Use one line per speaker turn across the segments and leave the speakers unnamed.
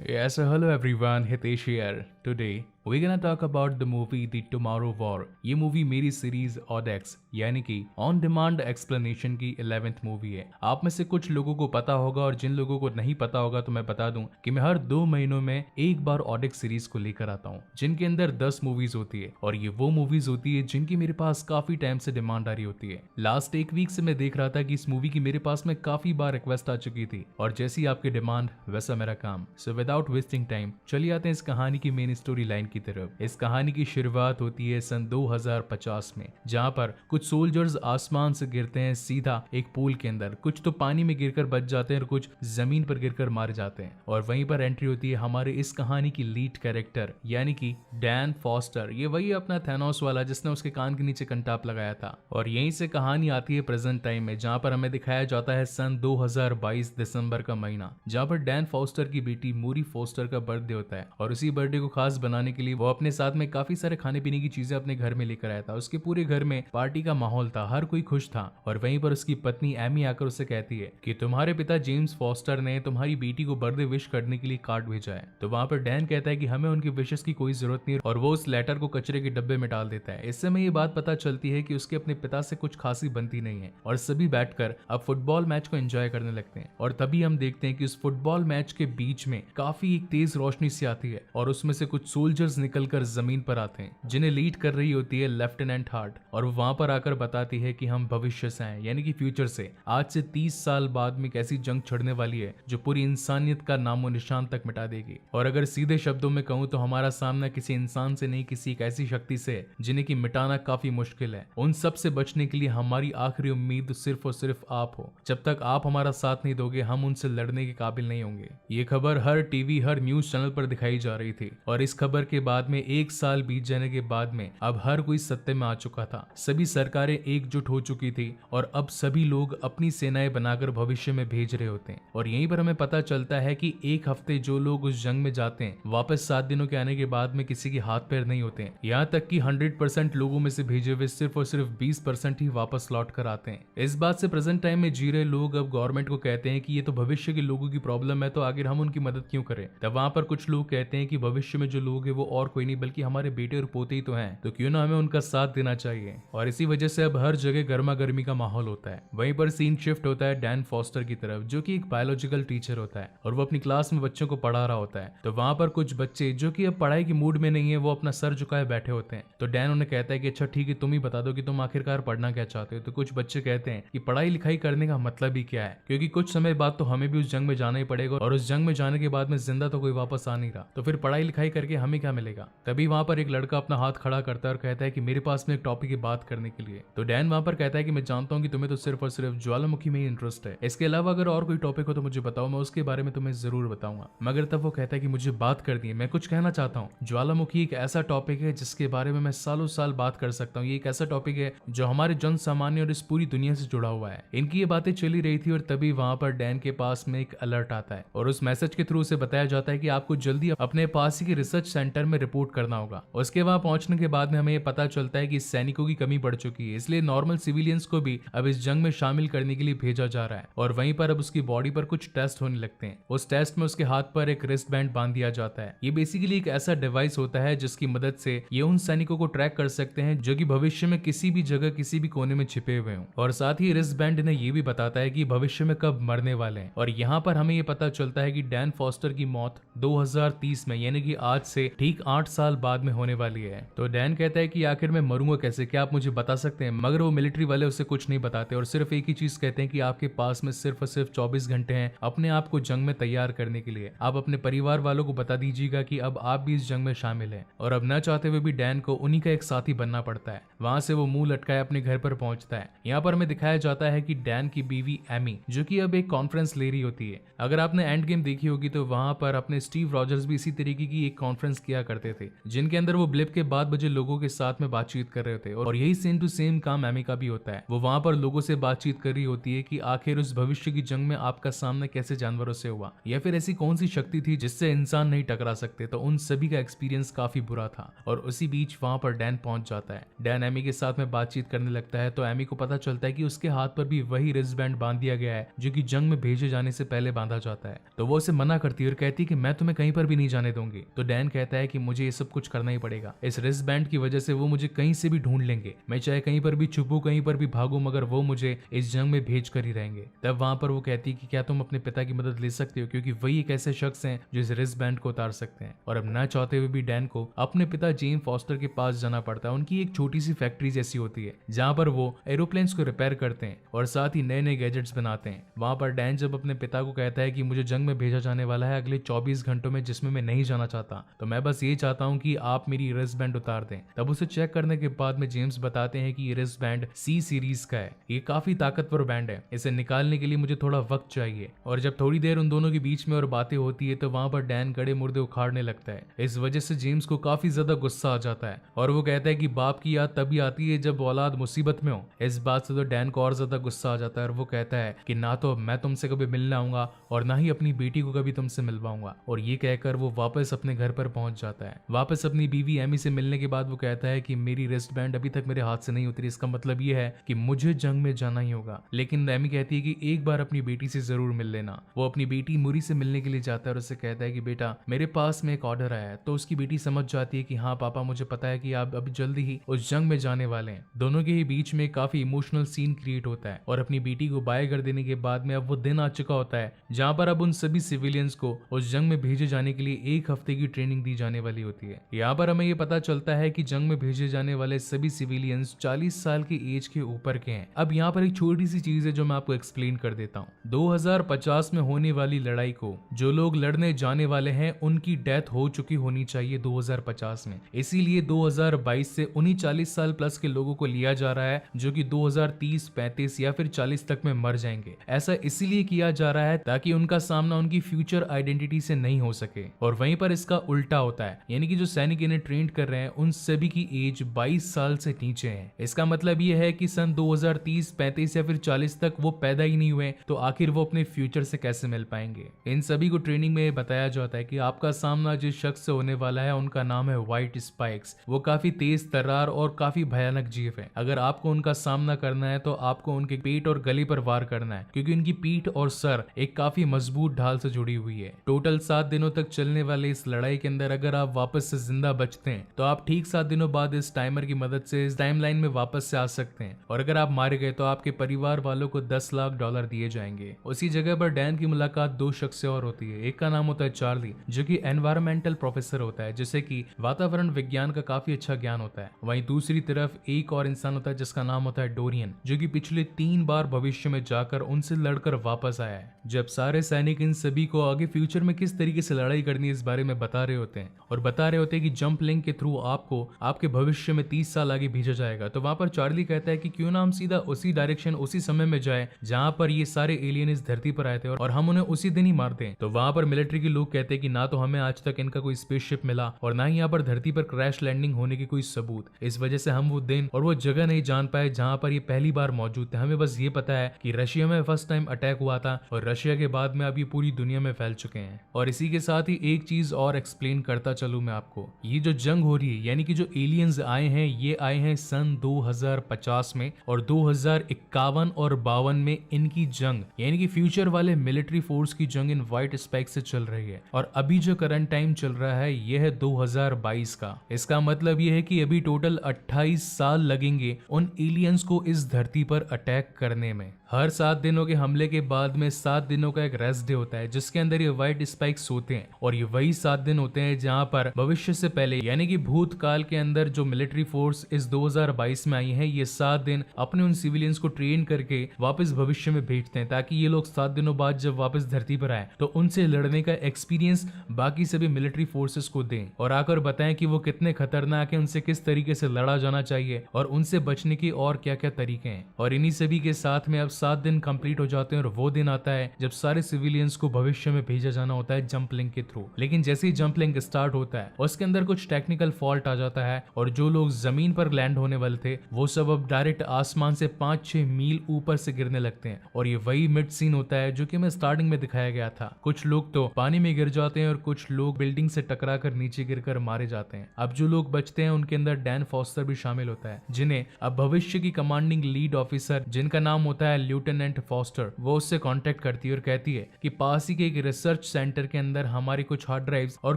Yes, so hello everyone, Hitesh here. Today we're gonna talk about the movie The Tomorrow War. ये movie मेरी series ऑडेक्स यानी कि on demand explanation की 11th movie है। आप में से कुछ लोगों को पता होगा और जिन लोगों को नहीं पता होगा तो मैं बता दूं कि मैं हर 2 महीनों में एक बार ऑडेक्स सीरीज को लेकर आता हूं, जिनके अंदर 10 मूवीज होती है और ये वो मूवीज होती है जिनकी मेरे पास काफी टाइम से डिमांड आ रही होती है। लास्ट एक वीक से मैं देख रहा था कि इस मूवी की मेरे पास में काफी बार रिक्वेस्ट आ चुकी थी और जैसी आपकी डिमांड वैसा मेरा काम। सो विदाउट वेस्टिंग टाइम चलिए आते हैं इस कहानी की मेन स्टोरी लाइन की तरफ। इस कहानी की शुरुआत होती है सन 2050 में, जहां पर कुछ सोल्जर्स आसमान से गिरते हैं सीधा एक पूल के अंदर। कुछ तो पानी में गिरकर बच जाते हैं और कुछ जमीन पर गिरकर मारे जाते हैं। और वहीं पर एंट्री होती है हमारे इस कहानी की लीड कैरेक्टर यानी कि डैन फॉस्टर। ये वही अपना थैनोस वाला जिसने उसके कान के नीचे कंटाप लगाया था। और यहीं से कहानी आती है प्रेजेंट टाइम में, जहां पर हमें दिखाया जाता है सन 2022 दिसंबर का महीना, जहां पर डैन फॉस्टर की बेटी मूरी फॉस्टर का बर्थडे होता है। और उसी बर्थडे को खास बनाने के लिए वो अपने साथ में काफी सारे खाने पीने की चीजें अपने घर में लेकर आया था। उसके पूरे घर में पार्टी का माहौल था, हर कोई खुश था। और वहीं पर उसकी पत्नी एमी आकर उसे कहती है कि तुम्हारे पिता जेम्स फॉस्टर ने तुम्हारी बेटी को बर्थडे विश करने के लिए कार्ड भेजा है। तो वहां पर डैन कहता है कि हमें उनकी विशेस की कोई जरूरत नहीं और वो उस लेटर को कचरे के डब्बे में डाल देता है। इससे हमें ये बात पता चलती है कि उसके अपने पिता से कुछ खासी बनती नहीं है और सभी बैठकर अब फुटबॉल मैच को एंजॉय करने लगते हैं। और तभी हम देखते हैं कि उस फुटबॉल मैच के बीच में काफी एक तेज रोशनी सी आती है और उसमें से कुछ सोल्जर्स निकलकर जमीन पर आते हैं, जिन्हें लीड कर रही होती है लेफ्टिनेंट हार्ट। और वहां पर आकर बताती है कि हम भविष्य से हैं, यानी कि फ्यूचर से। आज से 30 साल बाद में कैसी जंग छिड़ने वाली है जो पूरी इंसानियत का नामो निशान तक मिटा देगी। और अगर सीधे शब्दों में कहूं तो हमारा सामना किसी इंसान से नहीं, किसी एक ऐसी शक्ति से जिन्हें की मिटाना काफी मुश्किल है। उन सब से बचने के लिए हमारी आखिरी उम्मीद सिर्फ और सिर्फ आप हो। जब तक आप हमारा साथ नहीं दोगे हम उनसे लड़ने के काबिल नहीं होंगे। ये खबर हर टीवी हर न्यूज चैनल पर दिखाई जा रही थी और इस खबर के बाद में 1 साल बीत जाने के बाद में अब हर कोई सत्य में आ चुका था। सभी सरकारें एकजुट हो चुकी थी और अब सभी लोग अपनी सेनाएं बनाकर भविष्य में भेज रहे होते हैं। और यहीं पर हमें पता चलता है कि एक हफ्ते जो लोग उस जंग में जाते हैं वापस 7 दिनों के आने के बाद में किसी के हाथ पैर नहीं होते हैं। यहाँ तक कि 100% लोगों में से भेजे हुए सिर्फ और सिर्फ 20% ही वापस लौट कर आते हैं। इस बात से प्रेजेंट टाइम में जी रहे लोग अब गवर्नमेंट को कहते हैं कि ये तो भविष्य के लोगों की प्रॉब्लम है, तो आखिर हम उनकी मदद क्यों करें। तब वहां पर कुछ लोग कहते हैं कि भविष्य में जो लोग हैं वो और कोई नहीं बल्कि हमारे बेटे और पोते ही तो हैं, तो क्यों ना हमें उनका साथ देना चाहिए। और इसी वजह से अब हर जगह गर्मा गर्मी का माहौल होता है। वहीं पर सीन शिफ्ट होता है डैन फॉस्टर की तरफ, जो कि एक बायोलॉजिकल टीचर होता है और वो अपनी क्लास में बच्चों को पढ़ा रहा होता है। तो वहां पर कुछ बच्चे जो कि अब पढ़ाई की मूड में नहीं है वो अपना सर झुकाए बैठे होते हैं। तो डैन उन्हें कहता है कि अच्छा ठीक है, तुम ही बता दो कि तुम आखिरकार पढ़ना क्या चाहते हो। तो कुछ बच्चे कहते हैं कि पढ़ाई लिखाई करने का मतलब ही क्या है, क्योंकि कुछ समय बाद तो हमें भी उस जंग में जाना ही पड़ेगा और उस जंग में जाने के बाद में जिंदा तो कोई वापस आ नहीं रहा, तो फिर पढ़ाई लिखाई करके हमें क्या मिलेगा। तभी वहां पर एक लड़का अपना हाथ खड़ा करता है और कहता है कि मेरे पास में एक टॉपिक की बात करने के लिए। तो डैन वहां पर कहता है कि मैं जानता हूं कि तुम्हें तो सिर्फ और सिर्फ ज्वालामुखी में ही इंटरेस्ट है, इसके अलावा अगर और कोई टॉपिक हो तो मुझे बताओ, मैं उसके बारे में तुम्हें जरूर बताऊंगा। मगर तब वो कहता है कि मुझे बात कर दी, मैं कुछ कहना चाहता हूँ। ज्वालामुखी एक ऐसा टॉपिक है जिसके बारे में मैं सालों साल बात कर सकता हूँ। ये एक ऐसा टॉपिक है जो हमारे जन सामान्य और इस पूरी दुनिया से जुड़ा हुआ है। इनकी ये बातें चली रही थी और तभी वहां पर डैन के पास में एक अलर्ट आता है और उस मैसेज के थ्रू उसे बताया जाता है कि आपको जल्दी अपने पास ही के रिसर्च सेंटर में रिपोर्ट करना होगा। उसके वहां पहुंचने के बाद में हमें ये पता चलता है कि सैनिकों की कमी बढ़ चुकी है, इसलिए नॉर्मल सिविलियंस को भी अब इस जंग में शामिल करने के लिए भेजा जा रहा है। और वहीं पर अब उसकी बॉडी पर कुछ टेस्ट होने लगते हैं। उस टेस्ट में उसके हाथ पर एक रिस्ट बैंड बांध दिया जाता है। ये बेसिकली एक ऐसा डिवाइस होता है जिसकी मदद से ये उन सैनिकों को ट्रैक कर सकते हैं जो कि भविष्य में किसी भी जगह किसी भी कोने में छिपे हुए हों। और साथ ही रिस्ट बैंड ने ये भी बताता है कि भविष्य में कब मरने वाले हैं। और यहाँ पर हमें ये पता चलता है कि डैन फॉस्टर की मौत 2030 में यानी कि आज से ठीक 8 साल बाद में होने वाली है। तो डैन कहता है कि आखिर मैं मरूंगा कैसे, क्या आप मुझे बता सकते हैं। मगर वो मिलिट्री वाले उसे कुछ नहीं बताते और सिर्फ एक ही चीज कहते हैं कि आपके पास में सिर्फ और सिर्फ 24 घंटे हैं अपने आप को जंग में तैयार करने के लिए। आप अपने परिवार वालों को बता दीजिएगा कि अब आप भी इस जंग में शामिल हैं। और अब न चाहते हुए भी डैन को उन्हीं का एक साथी बनना पड़ता है। वहां से वो मुंह लटकाए अपने घर पर पहुंचता है। यहाँ पर हमें दिखाया जाता है कि डैन की बीवी एमी जो कि अब एक कॉन्फ्रेंस ले रही होती है। अगर आपने एंड गेम देखी होगी तो वहां पर अपने स्टीव रॉजर्स भी इसी तरीके की एक कॉन्फ्रेंस किया करते थे, जिनके अंदर वो ब्लिप के बाद बजे लोगों के साथ में बातचीत कर रहे थे। और यही सेम टू सेम काम एमी का भी होता है। वो वहां पर लोगों से बातचीत कर रही होती है कि आखिर उस भविष्य की जंग में आपका सामना कैसे जानवरों से हुआ, या फिर ऐसी कौन सी शक्ति थी जिससे इंसान नहीं टकरा सकते। तो उन सभी का एक्सपीरियंस काफी बुरा था। और उसी बीच वहां पर डैन पहुंच जाता है। डैन एमी के साथ में बातचीत करने लगता है तो एमी को पता चलता है कि उसके हाथ पर भी वही रिस्ट बैंड बांध दिया गया है जो कि जंग में भेजे जाने से पहले बांधा जाता है। तो वो उसे मना करती है और कहती है कि मैं तुम्हें कहीं पर भी नहीं जाने दूंगी। तो डैन कहता है कि मुझे ये सब कुछ करना ही पड़ेगा। इस रिस्ट बैंड की वजह से वो मुझे कहीं से भी ढूंढ लेंगे, मैं चाहे कहीं पर भी छुपूं, कहीं पर भी भागूं, मगर वो मुझे इस जंग में भेज कर ही रहेंगे। तब वहां पर वो कहती है कि क्या तुम अपने पिता की मदद ले सकते हो, क्योंकि वही एक ऐसे शख्स हैं जो इस रिस्ट बैंड को उतार सकते हैं। और अब न चाहते हुए भी डैन को अपने पिता जेम फॉस्टर के पास जाना पड़ता है। उनकी एक छोटी सी फैक्ट्री जैसी होती है जहां पर वो एरोप्लेन्स को रिपेयर करते हैं और साथ ही नए नए गैजेट्स बनाते हैं। वहां पर डैन जब अपने पिता को कहता है कि मुझे जंग में भेजा जाने वाला है अगले 24 घंटों में, जिसमें मैं नहीं जाना चाहता, तो मैं बस ये चाहता हूँ कि आप मेरी रिस्ट बैंड उतार दें। तब उसे चेक करने के बाद में जेम्स बताते हैं कि ये रिस्ट बैंड सी सीरीज का है, ये काफी ताकतवर बैंड है, इसे निकालने के लिए मुझे थोड़ा वक्त चाहिए। और जब थोड़ी देर उन दोनों के बीच में और बातें होती है तो वहां पर डैन गड़े मुर्दे उखाड़ने लगता है। इस वजह से जेम्स को काफी ज्यादा गुस्सा आ जाता है और वो कहता है कि बाप की याद तभी आती है जब औलाद मुसीबत में हो। इस बात से तो डैन को और ज्यादा गुस्सा आ जाता है और वो कहता है कि ना तो मैं तुमसे कभी मिलने आऊंगा और ना ही अपनी बेटी को कभी तुमसे मिलवाऊंगा। और ये कहकर वो वापस अपने घर पर पहुंच जाता है। वापस अपनी बीवी एमी से मिलने के बाद वो कहता है कि मेरी रिस्ट बैंड अभी तक मेरे हाथ से नहीं उतरी, इसका मतलब ये है कि मुझे जंग में जाना ही होगा। लेकिन एमी कहती है कि एक बार अपनी बेटी से जरूर मिल लेना। वो अपनी बेटी मुरी से मिलने के लिए जाता है और उसे कहता है कि बेटा मेरे पास में एक ऑर्डर आया है। तो उसकी बेटी समझ जाती है कि हाँ पापा, मुझे पता है कि आप अभी जल्दी ही उस जंग में जाने वाले हैं। दोनों के ही बीच में काफी इमोशनल सीन क्रिएट होता है और अपनी बेटी को बाय कर देने के बाद में अब वो दिन आ चुका होता है जहां पर अब उन सभी सिविलियंस को उस जंग में भेजे जाने के लिए 1 हफ्ते की ट्रेनिंग दी जाने वाली होती है। यहाँ पर हमें ये पता चलता है कि जंग में भेजे जाने वाले सभी सिविलियंस 40 साल की एज के ऊपर के हैं। अब यहाँ पर एक छोटी सी चीज है जो मैं आपको एक्सप्लेन कर देता हूँ। 2050 में होने वाली लड़ाई को जो लोग लड़ने जाने वाले हैं उनकी डेथ हो चुकी होनी चाहिए 2050 में। इसीलिए 2022 से उन्हीं 40 साल प्लस के लोगों को लिया जा रहा है जो कि 2030, 35 या फिर 40 तक में मर जाएंगे। ऐसा इसीलिए किया जा रहा है ताकि उनका सामना उनकी फ्यूचर आइडेंटिटी से नहीं हो सके। और वहीं पर इसका उल्टा होता है, यानी कि जो सैनिक इन्हें ट्रेन कर रहे हैं उन सभी की एज 22 साल से नीचे है। इसका मतलब ये है कि सन 2030, 35 या फिर 40 तक वो पैदा ही नहीं हुए, तो आखिर वो अपने फ्यूचर से कैसे मिल पाएंगे। इन सभी को ट्रेनिंग में बताया जाता है कि आपका सामना जिस शख्स से होने वाला है उनका नाम है व्हाइट स्पाइक्स। वो काफी तेज तर्रार और काफी भयानक जीव है। अगर आपको उनका सामना करना है तो आपको उनके पेट और गले पर वार करना है, क्योंकि उनकी पीठ और सर एक काफी मजबूत ढाल से जुड़ी हुई है। टोटल 7 दिनों तक चलने वाले इस लड़ाई के अंदर अगर आप वापस से जिंदा बचते हैं तो आप ठीक 7 दिनों बाद इस टाइमर की मदद से इस टाइमलाइन में वापस से आ सकते हैं। और अगर आप मारे गए तो आपके परिवार वालों को $10 लाख दिए जाएंगे। उसी जगह पर डैन की मुलाकात 2 शख्स से और होती है। एक का नाम होता है चार्ली, जो कि एनवायरमेंटल प्रोफेसर होता है, जिसे कि वातावरण विज्ञान का काफी अच्छा ज्ञान होता है। वहीं दूसरी तरफ एक और इंसान होता है जिसका नाम होता है डोरियन, जो कि पिछले 3 बार भविष्य में जाकर उनसे लड़कर वापस आया है। जब सारे सैनिक इन सभी को आगे फ्यूचर में किस तरीके से लड़ाई करनी है इस बारे में बता रहे होते हैं और बता रहे होते हैं कि जंप लिंक के थ्रू आपको आपके भविष्य में 30 साल आगे भेजा जाएगा। तो वहां पर चार्ली कहता है कि क्यों ना हम सीधा उसी डायरेक्शन उसी समय में जाए जहां पर ये सारे एलियन इस धरती पर आए थे और हम उन्हें उसी दिन ही मार दें। तो वहां पर मिलिट्री के लोग कहते हैं कि ना तो हमें आज तक इनका कोई स्पेसशिप मिला और ना ही यहाँ पर धरती पर क्रैश लैंडिंग होने की कोई सबूत। इस वजह से हम वो दिन और वो जगह नहीं जान पाए जहां पर ये पहली बार मौजूद थे। हमें बस ये पता है कि रशिया में फर्स्ट टाइम अटैक हुआ था और रशिया के बाद में अब ये पूरी दुनिया में फैल चुके हैं। और इसी के साथ ही एक चीज और एक्सप्लेन करता चलूं मैं आपको, ये जो जंग हो रही है यानी कि जो एलियंस आए हैं ये आए हैं सन 2050 में और 2051 और 52 में इनकी जंग यानी कि फ्यूचर वाले मिलिट्री फोर्स की जंग इन व्हाइट स्पाइक से चल रही है। और अभी जो करंट टाइम चल रहा है ये है 2022 का। इसका मतलब ये है कि अभी टोटल 28 साल लगेंगे उन एलियंस को इस धरती पर अटैक करने में। हर 7 दिनों के हमले के बाद में 7 दिनों का एक रेस्ट डे होता है जिसके अंदर ये व्हाइट स्पाइक्स होते हैं और ये वही 7 दिन होते हैं जहां पर भविष्य से पहले यानी कि भूतकाल के अंदर जो मिलिट्री फोर्स इस 2022 में आई है ये 7 दिन अपने उन सिविलियंस को ट्रेन करके वापस भविष्य में भेजते हैं ताकि ये लोग 7 दिनों बाद जब वापस धरती पर आए तो उनसे लड़ने का एक्सपीरियंस बाकी सभी मिलिट्री फोर्सेस को दें और आकर बताएं कि वो कितने खतरनाक है, उनसे किस तरीके से लड़ा जाना चाहिए और उनसे बचने के और क्या क्या तरीके हैं। और इन्हीं सभी के साथ में अब 7 दिन कंप्लीट हो जाते हैं और वो दिन आता है जब सारे सिविलियंस को भविष्य में भेजा जाना होता है जंप लिंक के थ्रू। लेकिन जैसे ही जंप लिंक स्टार्ट होता है उसके अंदर कुछ टेक्निकल फॉल्ट आ जाता है और जो लोग जमीन पर लैंड होने वाले थे वो सब अब डायरेक्ट आसमान से 5-6 मील ऊपर से गिरने लगते हैं। और ये वही मिड सीन होता है जो कि हमें स्टार्टिंग में दिखाया गया था। कुछ लोग तो पानी में गिर जाते हैं और कुछ लोग बिल्डिंग से टकरा कर नीचे गिरकर मारे जाते हैं। अब जो लोग बचते हैं उनके अंदर डैन फॉस्टर भी शामिल होता है, जिन्हें अब भविष्य की कमांडिंग लीड ऑफिसर जिनका नाम होता है लेफ्टिनेंट फॉस्टर, वो उससे कांटेक्ट करती है और कहती है कि पास ही के एक रिसर्च सेंटर के अंदर हमारी कुछ हार्ड ड्राइव्स और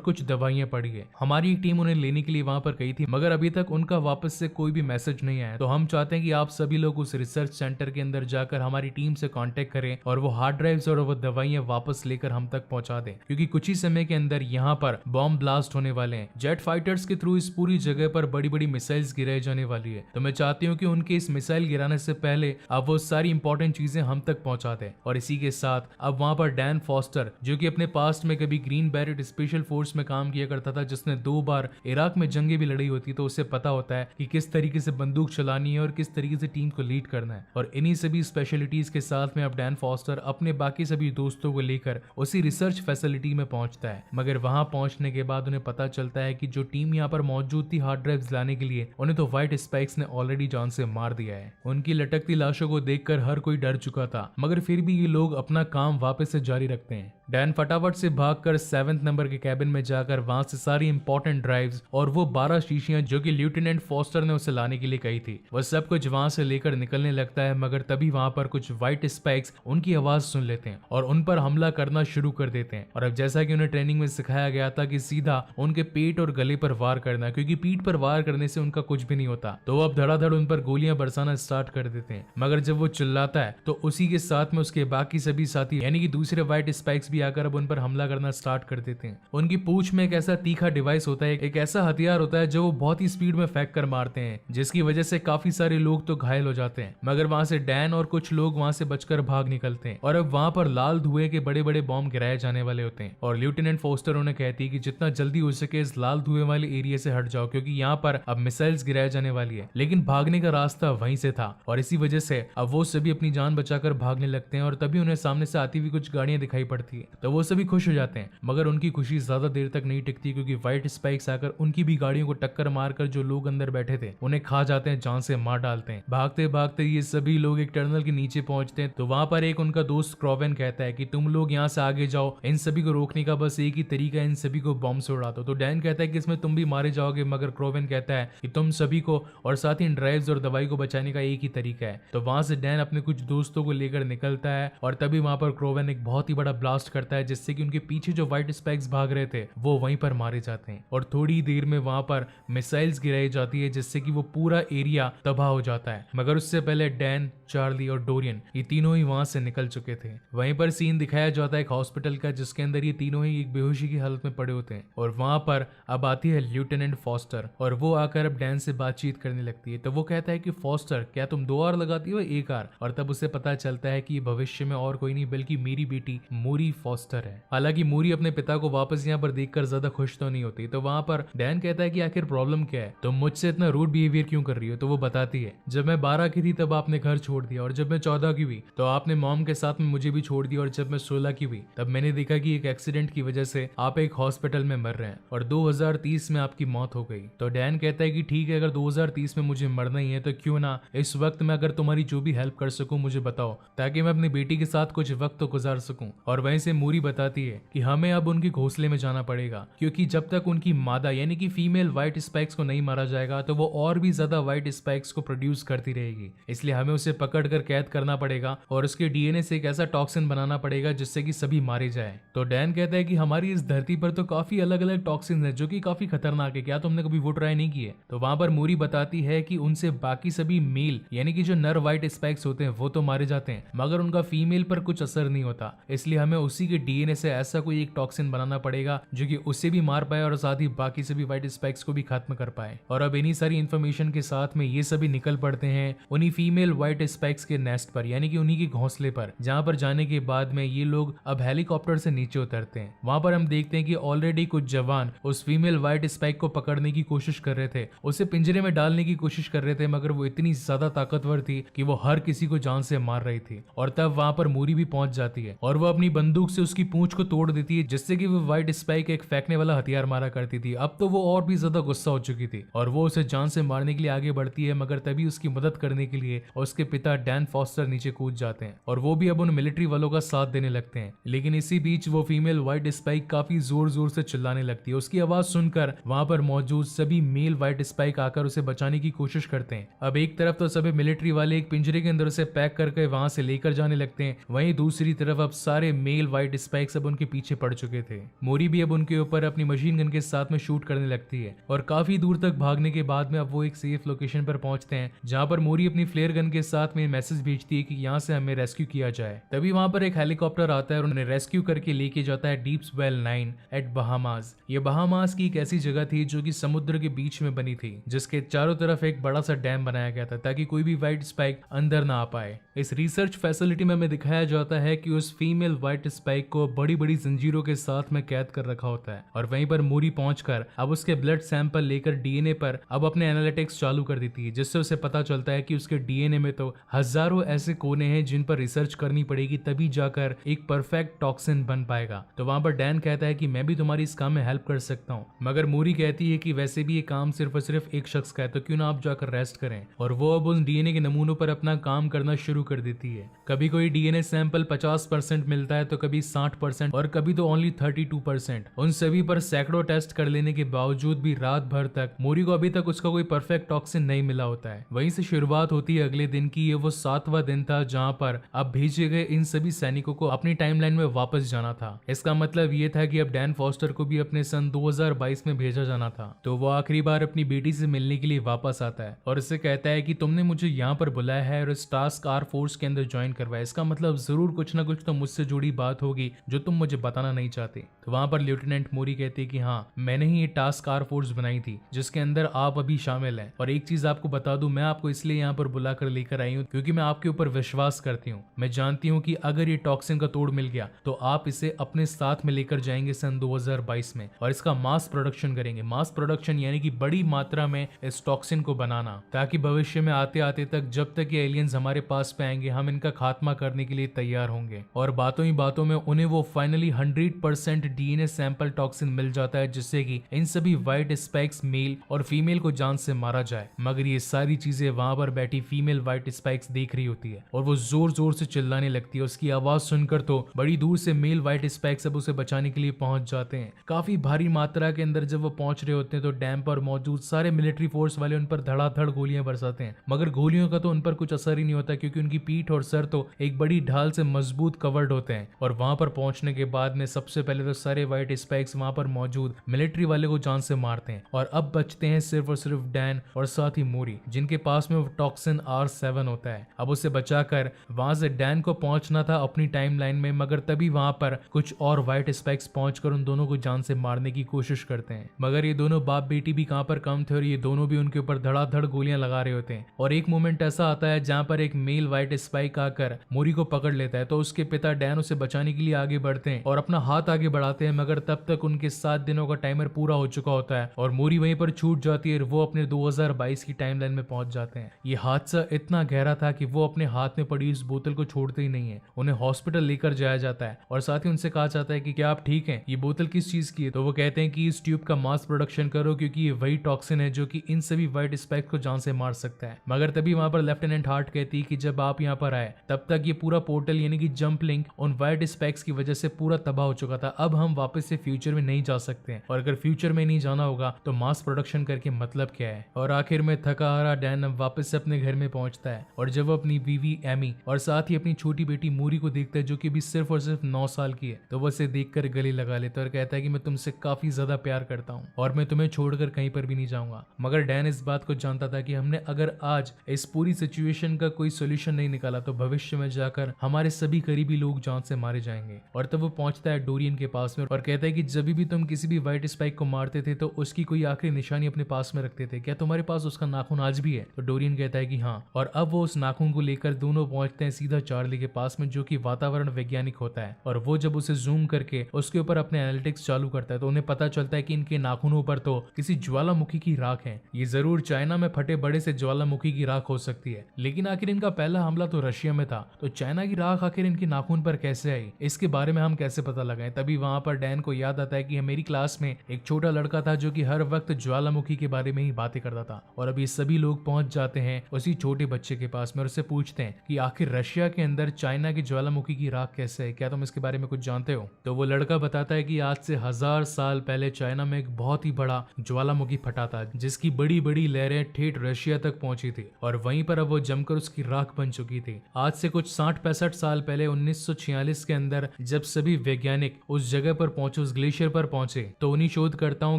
कुछ दवाइयां पड़ी है। हमारी एक टीम उन्हें लेने के लिए वहां पर गई थी मगर अभी तक उनका वापस से कोई भी मैसेज नहीं आया। तो हम चाहते हैं कि आप सभी लोग उस रिसर्च सेंटर के अंदर जाकर हमारी टीम से कांटेक्ट करें और वो हार्ड ड्राइव्स और वो दवाइयां वापस लेकर हम तक पहुंचा दें, क्योंकि कुछ ही समय के अंदर यहाँ पर बॉम्ब ब्लास्ट होने वाले हैं। जेट फाइटर्स के थ्रू इस पूरी जगह पर बड़ी बड़ी मिसाइल्स गिराई जाने वाली है। तो मैं चाहती हूँ कि उनके इस मिसाइल गिराने से पहले अब वो सारी इंपॉर्टेंट चीजें हम तक पहुंचा दें। और इसी के साथ अब वहां पर डैन फॉस्टर, जो कि अपने पास्ट में कभी ग्रीन बैरेट स्पेशल फोर्स में काम किया करता था, जिसने 2 बार इराक में जंगे भी लड़ी होती, तो उसे पता होता है कि किस तरीके से बंदूक चलानी है और किस तरीके से टीम को लीड करना है। और इन्हीं सभी स्पेशलिटीज के साथ में अब डैन फॉस्टर अपने बाकी सभी दोस्तों को लेकर उसी रिसर्च फैसिलिटी में पहुंचता है। मगर वहां पहुंचने के बाद उन्हें पता चलता है कि जो टीम यहाँ पर मौजूद थी हार्ड ड्राइव्स लाने के लिए, उन्हें तो व्हाइट स्पाइक्स ने ऑलरेडी जान से मार दिया है। उनकी लटकती लाशों को देखकर हर कोई डर चुका था, मगर फिर भी ये लोग अपना काम वापस से जारी रखते हैं। डैन फटाफट से भागकर 7th नंबर के कैबिन में जाकर वहां से सारी इंपॉर्टेंट ड्राइव्स और वो 12 शीशियां जो कि लेफ्टिनेंट फॉस्टर ने उसे लाने के लिए कही थी, वह सब कुछ वहां से लेकर निकलने लगता है। मगर तभी वहां पर कुछ व्हाइट स्पाइक्स उनकी आवाज सुन लेते हैं और उन पर हमला करना शुरू कर देते हैं। और अब जैसा कि उन्हें ट्रेनिंग में सिखाया गया था कि सीधा उनके पेट और गले पर वार करना, क्योंकि पीठ पर वार करने से उनका कुछ भी नहीं होता, तो वो अब धड़ाधड़ उन पर गोलियां बरसाना स्टार्ट कर देते हैं। मगर जब वो चिल्लाता है तो उसी के साथ में उसके बाकी सभी साथी यानी कि दूसरे व्हाइट स्पाइक्स भी आकर अब उन पर हमला करना स्टार्ट कर देते हैं। उनकी पूंछ में एक ऐसा तीखा डिवाइस होता है, एक ऐसा हथियार होता है जो वो बहुत ही स्पीड में फेंक कर मारते हैं, जिसकी वजह से काफी सारे लोग तो घायल हो जाते हैं। मगर वहां से डैन और कुछ लोग वहां से बचकर भाग निकलते हैं और अब वहां पर लाल धुएं के बड़े बड़े बॉम्ब गिराए जाने वाले होते हैं। और लेफ्टिनेंट फोस्टर उन्हें कहती है कि जितना जल्दी हो सके इस लाल धुएं वाले एरिया से हट जाओ, क्योंकि यहाँ पर अब मिसाइल्स गिराए जाने वाली है। लेकिन भागने का रास्ता वहीं से था और इसी वजह से अब वो सभी अपनी जान बचाकर भागने लगते हैं। और तभी उन्हें सामने से आती हुई कुछ गाड़ियां दिखाई पड़ती है, तो वो सभी खुश हो जाते हैं। मगर उनकी खुशी ज्यादा देर तक नहीं टिकती, क्योंकि व्हाइट स्पाइक्स आकर उनकी भी गाड़ियों को टक्कर मारकर जो लोग अंदर बैठे थे उन्हें खा जाते हैं, जान से मार डालते हैं। भागते भागते ये सभी लोग एक टनल के नीचे पहुंचते हैं, तो वहां पर एक उनका दोस्त क्रोवेन कहता है कि तुम लोग यहाँ से आगे जाओ, इन सभी को रोकने का बस एक ही तरीका है, इन सभी को बॉम्ब से उड़ा दो। तो डैन कहता है कि इसमें तुम भी मारे जाओगे, मगर क्रोवेन कहता है कि तुम सभी को और साथ ही इन ड्राइव्स और दवाई को बचाने का एक ही तरीका है। तो वहां से डैन अपने कुछ दोस्तों को लेकर निकलता है और तभी वहां पर क्रोवेन एक बहुत ही बड़ा ब्लास्ट करता है, जिससे कि उनके पीछे जो व्हाइट स्पाइक्स भाग रहे थे वो वहीं पर मारे जाते हैं। और थोड़ी देर में वहां पर मिसाइल्स गिराई जाती है, जिससे कि वो पूरा एरिया तबाह हो जाता है। मगर उससे पहले डैन, चार्ली और डोरियन ये तीनों ही वहां से निकल चुके थे। वहीं पर सीन दिखाया जाता है एक हॉस्पिटल का, जिसके अंदर ये तीनों ही एक बेहोशी की हालत में पड़े होते हैं। और वहां पर अब आती है लेफ्टिनेंट फॉस्टर और वो आकर अब डैन से बातचीत करने लगती है। तो वो कहता है कि फॉस्टर, क्या तुम 2 आर लगाती हो 1 आर? और तब उसे पता चलता है कि भविष्य में और कोई नहीं बल्कि मेरी बेटी मूरी फॉस्टर है। हालांकि मूरी अपने पिता को वापस यहाँ पर देखकर ज्यादा खुश तो नहीं होती। तो वहां पर डैन कहता है कि आखिर प्रॉब्लम क्या है, तुम मुझसे इतना रूड बिहेवियर क्यों कर रही हो? तो वो बताती है, जब मैं 12 की थी तब आपने घर छोड़ दिया, और जब मैं 14 की हुई तो आपने मॉम के साथ में मुझे भी छोड़ दिया, और जब मैं 16 की हुई तब मैंने देखा कि एक एक्सीडेंट की वजह से आप एक हॉस्पिटल में मर रहे हैं और 2030 में आपकी मौत हो गई। तो डैन कहता है कि ठीक है, अगर 2030 में मुझे मरना ही है तो क्यों ना इस वक्त में अगर तुम्हारी जो भी हेल्प कर सकूं मुझे बताओ, ताकि मैं अपनी बेटी के साथ कुछ वक्त तो गुजार सकूं। और वहीं से मूरी बताती है कि हमें अब उनके घोंसले में जाना पड़ेगा, क्योंकि जब तक उनकी मादा यानी कि फीमेल व्हाइट स्पाइक्स को नहीं मारा जाएगा तो वो और भी ज्यादा व्हाइट स्पाइक्स को प्रोड्यूस करती रहेगी। इसलिए हमें उसे पकड़कर कैद करना पड़ेगा और उसके डीएनए से एक ऐसा टॉक्सिन बनाना पड़ेगा जिससे कि सभी मारे जाए। तो डैन कहता है कि हमारी इस धरती पर तो काफी अलग अलग टॉक्सिन है जो कि काफी खतरनाक है, क्या तुमने कभी वो ट्राई नहीं किए? तो वहां पर मूरी बताती है कि उनसे बाकी सभी मेल यानी कि जो नर व्हाइट स्पाइक्स होते हैं वो तो मारे जाते हैं, मगर उनका फीमेल पर कुछ असर नहीं होता, इसलिए हमें उसी उसी के डीएनए से ऐसा कोई एक टॉक्सिन बनाना पड़ेगा जो कि उसे भी मार पाए और साथ ही बाकी सभी व्हाइट स्पाइक्स को भी खत्म कर पाए। और अब इन्हीं सारी इन्फॉर्मेशन के साथ में ये सभी निकल पड़ते हैं उन्हीं फीमेल व्हाइट स्पाइक्स के नेस्ट पर, यानी कि उन्हीं के घोंसले पर, जहां पर जाने के बाद में ये लोग अब हेलीकॉप्टर से नीचे उतरते हैं। वहां पर हम देखते हैं कि ऑलरेडी कुछ जवान उस फीमेल व्हाइट स्पाइक को पकड़ने की कोशिश कर रहे थे, उसे पिंजरे में डालने की कोशिश कर रहे थे, मगर वो इतनी ज्यादा ताकतवर थी कि वो हर किसी को जान से मार रही थी। और तब वहां पर मूरी भी पहुंच जाती है और वो अपनी बंदूक से उसकी पूंछ को तोड़ देती है, जिससे कि वो व्हाइट स्पाइक एक फेंकने वाला हथियार मारा करती थी। अब तो वो और भी ज्यादा गुस्सा हो चुकी थी और वो उसे जान से मारने के लिए आगे बढ़ती है, मगर तभी उसकी मदद करने के लिए उसके पिता डैन फॉस्टर नीचे कूद जाते हैं और वो भी अब उन मिलिट्री वालों का साथ देने लगते हैं। लेकिन इसी बीच वो फीमेल व्हाइट स्पाइक काफी जोर जोर से चिल्लाने लगती है। उसकी आवाज सुनकर वहां पर मौजूद सभी मेल व्हाइट स्पाइक आकर उसे बचाने की कोशिश करते हैं। अब एक तरफ तो सभी मिलिट्री वाले एक पिंजरे के अंदर उसे पैक करके वहां से लेकर जाने लगते हैं, वहीं दूसरी तरफ अब सारे मेल व्हाइट स्पाइक्स अब उनके पीछे पड़ चुके थे। मोरी भी अब उनके ऊपर अपनी मशीन गन के साथ में शूट करने लगती है और काफी दूर तक भागने के बाद में अब वो एक सेफ लोकेशन पर पहुंचते हैं, जहां पर मोरी अपनी फ्लेयर गन के साथ में मैसेज भेजती है कि यहाँ से हमें रेस्क्यू किया जाए। तभी वहां पर एक हेलीकॉप्टर आता है और उन्हें रेस्क्यू करके लेके जाता है डीप्स वेल 9 एट बहामास। ये बहामास की एक ऐसी जगह थी जो कि समुद्र के बीच में बनी थी, जिसके चारों तरफ एक बड़ा सा डैम बनाया गया था ताकि कोई भी व्हाइट स्पाइक अंदर ना आ पाए। इस रिसर्च फैसिलिटी में हमें दिखाया जाता है कि उस फीमेल व्हाइट स्पाइक को बड़ी बड़ी जंजीरों के साथ में कैद कर रखा होता है और वहीं पर मोरी पहुंचकर अब उसके ब्लड सैंपल लेकर डीएनए पर अब अपने एनालिटिक्स चालू कर देती है, जिससे उसे पता चलता है कि उसके डीएनए में तो हजारों ऐसे कोने हैं जिन पर रिसर्च करनी पड़ेगी, तभी जाकर एक परफेक्ट टॉक्सिन बन पाएगा। तो वहां पर डैन कहता है कि मैं भी तुम्हारी इस काम में हेल्प कर सकता हूँ, मगर मोरी कहती है कि वैसे भी ये काम सिर्फ और सिर्फ एक शख्स का है, तो क्यों ना आप जाकर रेस्ट करें। और वो अब उन डीएनए के नमूनों पर अपना काम करना शुरू कर देती है। कभी कोई डीएनए सैंपल 50% मिलता है तो कभी 60% और कभी तो ओनली 32%। उन सभी पर सैकड़ों टेस्ट कर लेने के बावजूद भी रात भर तक मोरी को अभी तक उसका कोई परफेक्ट टॉक्सिन नहीं मिला होता है। वहीं से शुरुआत होती है अगले दिन की। ये वो 7वां दिन था जहां पर अब भेजे गए इन सभी सैनिकों को अपनी टाइमलाइन में वापस जाना था। इसका मतलब ये था कि अब डैन फॉस्टर को भी अपने सन 2022 में भेजा जाना था। तो वो आखिरी बार अपनी बेटी से मिलने के लिए वापस आता है और उससे कहता है कि तुमने मुझे यहाँ पर बुलाया है और इस टास्क आर फोर्स के अंदर ज्वाइन करवाया, इसका मतलब जरूर कुछ ना कुछ तो मुझसे जुड़ी बात होगी जो तुम मुझे बताना नहीं चाहते। तो वहां पर लेफ्टिनेंट मोरी कहते हैं कि हाँ, मैंने ही ये टास्क आर फोर्स बनाई थी जिसके अंदर आप अभी शामिल हैं। और एक चीज आपको बता दूं, मैं आपको इसलिए यहाँ पर बुलाकर लेकर आई हूँ क्योंकि मैं आपके ऊपर विश्वास करती हूँ। मैं जानती हूँ कि अगर ये टॉक्सिन का तोड़ मिल गया तो आप इसे अपने साथ में लेकर जाएंगे सन 2022 में और इसका मास प्रोडक्शन करेंगे। मास प्रोडक्शन यानी कि बड़ी मात्रा में इस टॉक्सिन को बनाना, ताकि भविष्य में आते आते तक जब तक ये एलियंस हमारे पास पे आएंगे हम इनका खात्मा करने के लिए तैयार होंगे। और बातों ही बातों में उन्हें वो फाइनली 100% डीएनए सैंपल टॉक्सिन मिल जाता है, जिससे कि इन सभी व्हाइट स्पाइक्स मेल और फीमेल को जान से मारा जाए। मगर ये सारी चीजें वहां पर बैठी फीमेल व्हाइट स्पाइक्स देख रही होती है और वो जोर जोर से चिल्लाने लगती है। उसकी आवाज सुनकर तो बड़ी दूर से मेल व्हाइट स्पाइक्स अब उसे बचाने के लिए पहुंच जाते हैं। काफी भारी मात्रा के अंदर जब वो पहुंच रहे होते हैं तो डैम पर मौजूद सारे मिलिट्री फोर्स वाले उन पर धड़ाधड़ गोलियां बरसाते हैं, मगर गोलियों का तो उन पर कुछ असर ही नहीं होता क्योंकि उनकी पीठ और सर तो एक बड़ी ढाल से मजबूत कवर्ड होते हैं। और वहां पर पहुंचने के बाद में सबसे पहले तो सारे व्हाइट स्पाइक्स वहां पर मौजूद मिलिट्री वाले को जान से मारते हैं और अब बचते हैं सिर्फ और सिर्फ डैन और साथ ही मोरी, जिनके पास में वो टॉक्सिन R7 होता है। अब उसे बचाकर वहां से डैन को पहुंचना था अपनी टाइमलाइन में, मगर तभी वहां पर कुछ और व्हाइट स्पाइक्स पहुंचकर उन दोनों को जान से मारने की कोशिश करते हैं। मगर ये दोनों बाप बेटी भी कहां पर कम थे और ये दोनों भी उनके ऊपर धड़ाधड़ गोलियां लगा रहे होते हैं। और एक मोमेंट ऐसा आता है जहां पर एक मेल व्हाइट स्पाइक आकर मोरी को पकड़ लेता है, तो उसके पिता डैन उसे बचाने के लिए आगे बढ़ते हैं और अपना हाथ आगे बढ़ाते हैं, मगर तब तक उनके 7 दिनों का टाइमर पूरा हो चुका होता है और मोरी वहीं पर छूट जाती है और वो अपने 2022 की टाइमलाइन में पहुंच जाते हैं। ये हादसा इतना गहरा था कि वो अपने हाथ में पड़ी इस बोतल को छोड़ते ही नहीं है। उन्हें हॉस्पिटल लेकर जाया जाता है और साथ ही उनसे कहा जाता है कि क्या आप ठीक हैं, ये बोतल किस चीज की है। तो वो कहते हैं कि इस ट्यूब का मास प्रोडक्शन करो क्योंकि ये वही टॉक्सिन है जो कि इन सभी व्हाइट स्पाइक को जान से मार सकता है। मगर तभी वहां पर लेफ्टिनेंट हार्ट कहती है कि जब आप यहाँ पर आए तब तक ये पूरा पोर्टल यानी कि जंप लिंक उन व्हाइट स्पाइक्स की वजह से पूरा तबाह हो चुका था। अब हम वापस से फ्यूचर में नहीं जा सकते हैं और अगर फ्यूचर में नहीं जाना होगा तो मास प्रोडक्शन करके मतलब क्या है। और आखिर में थका हारा डैन वापस से अपने घर में पहुंचता है और जब वो अपनी बीवी एमी और साथ ही अपनी छोटी बेटी मोरी को देखता है जो कि भी सिर्फ और सिर्फ 9 साल की है, तो वो उसे देखकर गले लगा लेता है और कहता है कि मैं तुमसे काफी ज्यादा प्यार करता हूँ और मैं तुम्हें छोड़कर कहीं पर भी नहीं जाऊंगा। मगर डैन इस बात को जानता था कि हमने अगर आज इस पूरी सिचुएशन का कोई सोल्यूशन नहीं निकाला तो भविष्य में जाकर हमारे सभी करीबी लोग जान से मारे जाएंगे। और तब वो पहुंचता है डोरियन के पास में और कहता है कि जब भी तुम किसी भी व्हाइट स्पाइक को मारते थे तो उसकी कोई आखिरी निशानी अपने पास में रखते थे, क्या तुम्हारे पास उसका नाखून आज भी है? तो डोरियन कहता है कि हाँ। और अब वो उस नाखून को लेकर दोनों पहुंचते हैं सीधा चार्ली के पास में, जो कि वातावरण वैज्ञानिक होता है। और वो जब उसे जूम करके उसके ऊपर अपने एनालिटिक्स चालू करता है तो उन्हें पता चलता है कि इनके नाखूनों पर तो किसी ज्वालामुखी की राख है। ये जरूर चाइना में फटे बड़े से ज्वालामुखी की राख हो सकती है, लेकिन आखिर इनका पहला हमला तो रशिया में था, तो चाइना की राख आखिर इनके नाखून पर कैसे आई, इसके बारे में हम कैसे पता लगाएं? तभी वहां पर डैन को याद आता है कि मेरी क्लास में एक छोटा लड़का था जो कि हर वक्त ज्वालामुखी के बारे में ही बातें करता था। और अब ये सभी लोग पहुंच जाते हैं उसी छोटे बच्चे के पास में और उससे पूछते हैं कि आखिर रशिया के अंदर चाइना की ज्वालामुखी की राख कैसे है, क्या तुम इसके बारे में कुछ जानते हो? तो वो लड़का बताता है कि आज से 1000 साल पहले चाइना में एक बहुत ही बड़ा ज्वालामुखी फटा था, जिसकी बड़ी बड़ी लहरें ठेठ रशिया तक पहुंची थी और वहीं पर अब वो जमकर उसकी राख बन चुकी थी। आज से कुछ 60-65 साल पहले 1946 के अंदर जब सभी वैज्ञानिक उस जगह पर पहुंचे, उस ग्लेशियर पर पहुंचे, तो उन्हीं शोधकर्ताओं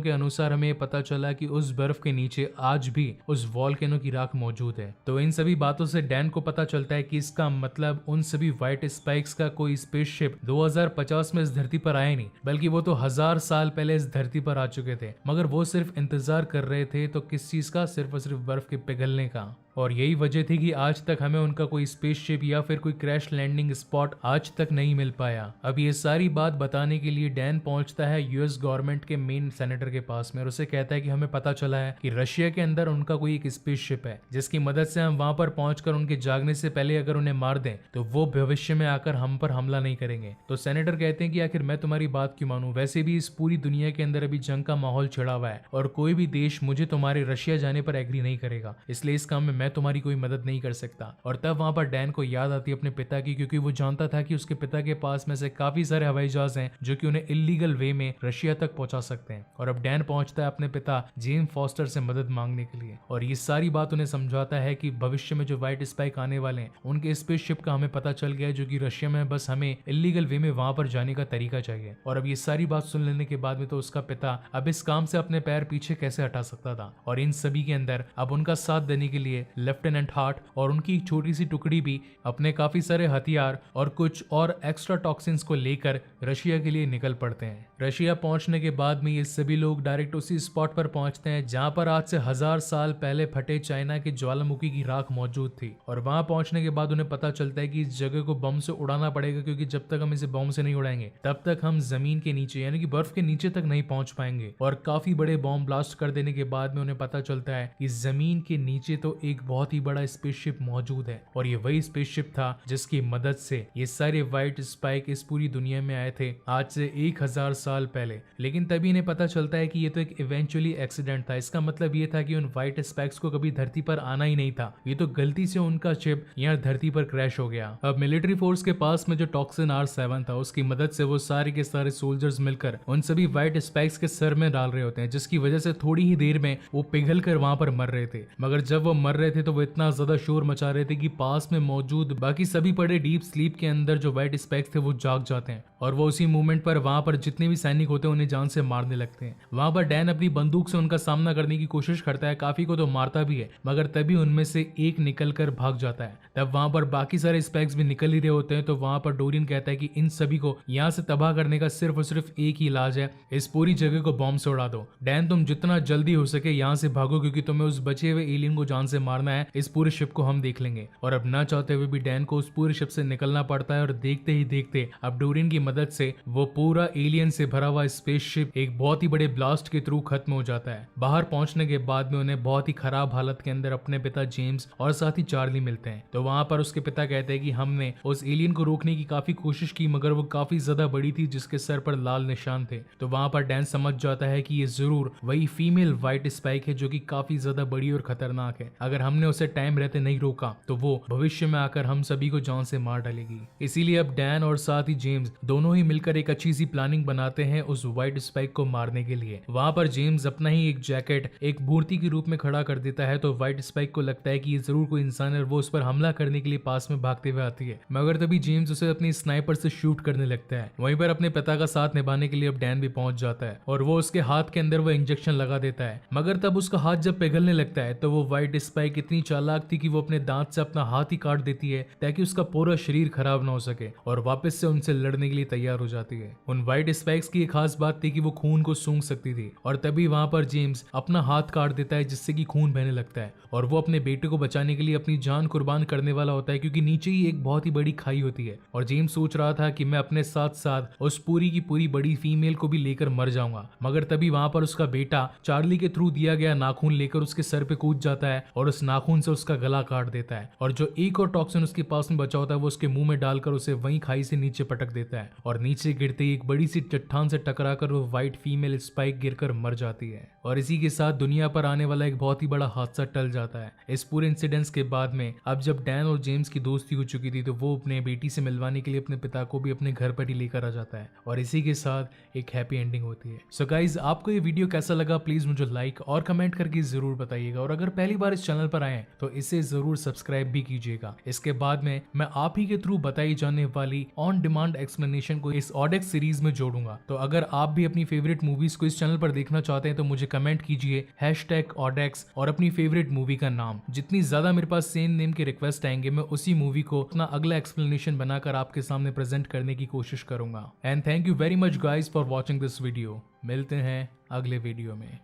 के अनुसार हमें पता चला कि उस बर्फ के नीचे आज भी उस वॉल्केनो की राख मौजूद है। तो इन सभी बातों से डैन को पता चलता है कि इसका मतलब उन सभी व्हाइट स्पाइक्स का कोई स्पेसशिप 2050 में इस धरती पर आया नहीं, बल्कि वो तो 1000 साल पहले इस धरती पर आ चुके थे, मगर वो सिर्फ इंतजार कर रहे थे तो किस चीज का? सिर्फ और सिर्फ बर्फ के पिघलने का। और यही वजह थी कि आज तक हमें उनका कोई स्पेसशिप या फिर कोई क्रैश लैंडिंग स्पॉट आज तक नहीं मिल पाया। अब ये सारी बात बताने के लिए डैन पहुंचता है यूएस गवर्नमेंट के मेन सेनेटर के पास में और उसे कहता है कि हमें पता चला है कि रशिया के अंदर उनका कोई एक स्पेसशिप है, जिसकी मदद से हम वहां पर पहुंचकर उनके जागने से पहले अगर उन्हें मार दें तो वो भविष्य में आकर हम पर हमला नहीं करेंगे। तो सेनेटर कहते हैं कि आखिर मैं तुम्हारी बात क्यों मानूं, वैसे भी इस पूरी दुनिया के अंदर अभी जंग का माहौल छिड़ा हुआ है और कोई भी देश मुझे तुम्हारे रशिया जाने पर एग्री नहीं करेगा, इसलिए इस काम में मैं तुम्हारी कोई मदद नहीं कर सकता। और तब वहां पर डैन को याद आती है अपने पिता की, क्योंकि वो जानता था कि उसके पिता के पास में से काफी सारे हवाई जहाज हैं जो कि उन्हें इलीगल वे में रशिया तक पहुंचा सकते हैं। और अब डैन पहुंचता है अपने पिता जेम्स फॉस्टर से मदद मांगने के लिए और ये सारी बात उन्हें समझाता है कि भविष्य में जो व्हाइट स्पाइक आने वाले हैं उनके स्पेसशिप का हमें पता चल गया है जो कि रशिया में, बस हमें इलीगल वे में वहां पर जाने का तरीका चाहिए। और अब ये सारी बात सुन लेने के बाद में तो उसका पिता अब इस काम से अपने पैर पीछे कैसे हटा सकता था। और इन सभी के अंदर अब उनका साथ देने के लिए लेफ्टिनेंट हार्ट और उनकी एक छोटी सी टुकड़ी भी अपने काफी सारे हथियार और कुछ और एक्स्ट्रा टॉक्सिन्स को लेकर रशिया के लिए निकल पड़ते हैं। रशिया पहुंचने के बाद में ये सभी लोग डायरेक्ट उसी स्पॉट पर पहुंचते हैं जहां पर आज से 1000 साल पहले फटे चाइना के ज्वालामुखी की राख मौजूद थी। और वहां पहुंचने के बाद उन्हें पता चलता है कि इस जगह को बम से उड़ाना पड़ेगा, क्योंकि जब तक हम इसे बम से नहीं उड़ाएंगे तब तक हम जमीन के नीचे यानी कि बर्फ के नीचे तक नहीं पहुंच पाएंगे। और काफी बड़े बॉम्ब ब्लास्ट कर देने के बाद में उन्हें पता चलता है कि जमीन के नीचे तो एक बहुत ही बड़ा स्पेसशिप मौजूद है और ये वही स्पेसशिप था जिसकी मदद से ये सारे व्हाइट स्पाइक इस पूरी दुनिया में आए थे आज से 1000 साल पहले। लेकिन तभी इन्हें पता चलता है कि ये तो एक इवेंचुअली एक्सीडेंट था। इसका मतलब ये था कि उन व्हाइट स्पाइक्स को कभी धरती पर आना ही नहीं था, ये तो गलती से उनका शिप यहाँ धरती पर क्रैश हो गया। अब मिलिट्री फोर्स के पास में जो टॉक्सिन R7 था उसकी मदद से वो सारे के सारे सोल्जर्स मिलकर उन सभी व्हाइट स्पाइक्स के सर में डाल रहे होते हैं, जिसकी वजह से थोड़ी ही देर में वो पिघल कर वहां पर मर रहे थे। मगर जब वो मर रहे थे तो वो इतना ज्यादा शोर मचा रहे थे कि पास में मौजूद बाकी सभी पड़े डीप स्लीप के अंदर जो व्हाइट स्पाइक्स थे वो जाग जाते हैं और वो उसी मूवमेंट पर वहां पर जितने भी सैनिक होते हैं उन्हें जान से मारने लगते हैं। वहां पर डैन अपनी बंदूक से उनका सामना करने की कोशिश करता है, काफी को तो मारता भी है, मगर तभी उनमें से एक निकल कर भाग जाता है। तब वहां पर बाकी सारे स्पाइक्स भी निकल ही रहे होते हैं, तो वहां पर डोरियन कहता है कि इन सभी को यहाँ से तबाह करने का सिर्फ और सिर्फ एक ही इलाज है, इस पूरी जगह को बॉम्ब से उड़ा दो। डैन तुम जितना जल्दी हो सके यहाँ से भागो, क्योंकि तुम्हें उस बचे हुए एलियन को जान से मारना है, इस पूरे शिप को हम देख लेंगे। और अब ना चाहते हुए भी डैन को उस पूरे शिप से निकलना पड़ता है और देखते ही देखते अब डोरियन की मदद से वो पूरा एलियन से भरा हुआ स्पेसशिप एक बहुत ही बड़े ब्लास्ट के थ्रू खत्म हो जाता है। बाहर पहुंचने के बाद में उन्हें बहुत ही खराब हालत के अंदर अपने पिता जेम्स और साथ ही चार्ली मिलते हैं। तो वहां पर उसके पिता कहते हैं कि हमने उस एलियन को रोकने की काफी कोशिश की, मगर वो काफी ज्यादा बड़ी थी जिसके सर पर लाल निशान थे। तो वहां पर डैन समझ जाता है कि ये जरूर वही फीमेल व्हाइट स्पाइक है जो कि काफी ज्यादा बड़ी और खतरनाक है। अगर हमने उसे टाइम रहते नहीं रोका तो वो भविष्य में आकर हम सभी को जान से मार डालेगी। इसीलिए अब डैन और साथ ही जेम्स दोनों दोनों ही मिलकर एक अच्छी सी प्लानिंग बनाते हैं उस व्हाइट स्पाइक को मारने के लिए। वहां पर जेम्स अपना ही एक जैकेट एक मूर्ति के रूप में खड़ा कर देता है, तो व्हाइट स्पाइक को लगता है कि ये जरूर कोई इंसान है और वो उस पर हमला करने के लिए पास में भागते हुए आती है। मगर तभी जेम्स उसे अपनी स्नाइपर से शूट करने लगता है। वहीं पर अपने पिता का साथ निभाने के लिए अब डैन भी पहुंच जाता है और वो उसके हाथ के अंदर वो इंजेक्शन लगा देता है। मगर तब उसका हाथ जब पिघलने लगता है तो वो व्हाइट स्पाइक इतनी चालाक थी कि वो अपने दांत से अपना हाथ ही काट देती है ताकि उसका पूरा शरीर खराब ना हो सके और वापस से उनसे लड़ने के लिए तैयार हो जाती है। उन व्हाइट स्पाइक्स की एक खास बात थी कि वो खून को सूंघ सकती थी और तभी वहां पर जेम्स अपना हाथ काट देता है जिससे कि खून बहने लगता है और वो अपने बेटे को बचाने के लिए अपनी जान कुर्बान करने वाला होता है, क्योंकि नीचे ही एक बहुत ही बड़ी खाई होती है। और जेम्स सोच रहा था कि मैं अपने साथ साथ उस पूरी की पूरी बड़ी फीमेल को भी लेकर मर जाऊंगा। मगर तभी वहां पर उसका बेटा चार्ली के थ्रू दिया गया नाखून लेकर उसके सर पे कूद जाता है और उस नाखून से उसका गला काट देता है और जो एक और टॉक्सिन उसके पास में बचा होता है वो उसके मुंह में डालकर उसे वहीं खाई से नीचे पटक देता है और नीचे गिरते ही एक बड़ी सी चट्टान से टकराकर वो व्हाइट फीमेल स्पाइक गिरकर मर जाती है। और इसी के साथ दुनिया पर आने वाला एक बहुत ही बड़ा हादसा टल जाता है। इस पूरे इंसिडेंट्स के बाद में अब जब डैन और जेम्स की दोस्ती हो चुकी थी तो वो अपने बेटी से मिलवाने के लिए अपने पिता को भी अपने घर पर ही लेकर आ जाता है और इसी के साथ एक हैप्पी एंडिंग होती है। सो गाइज, आपको ये वीडियो कैसा लगा प्लीज मुझे लाइक और कमेंट करके जरूर बताइएगा और अगर पहली बार इस चैनल पर आए तो इसे जरूर सब्सक्राइब भी कीजिएगा। इसके बाद में मैं आप ही के थ्रू बताई जाने वाली ऑन डिमांड एक्सप्लेनेशन को इस ऑडेक्स सीरीज में जोड़ूंगा। तो अगर आप भी अपनी फेवरेट मूवीज को इस चैनल पर देखना चाहते हैं तो मुझे कमेंट कीजिए #ऑडेक्स और अपनी फेवरेट मूवी का नाम। जितनी ज्यादा मेरे पास सेम नेम के रिक्वेस्ट आएंगे मैं उसी मूवी को अपना अगला एक्सप्लेनेशन बनाकर आपके सामने प्रेजेंट करने की कोशिश करूंगा। And thank you very much guys for watching this video. मिलते हैं अगले वीडियो में।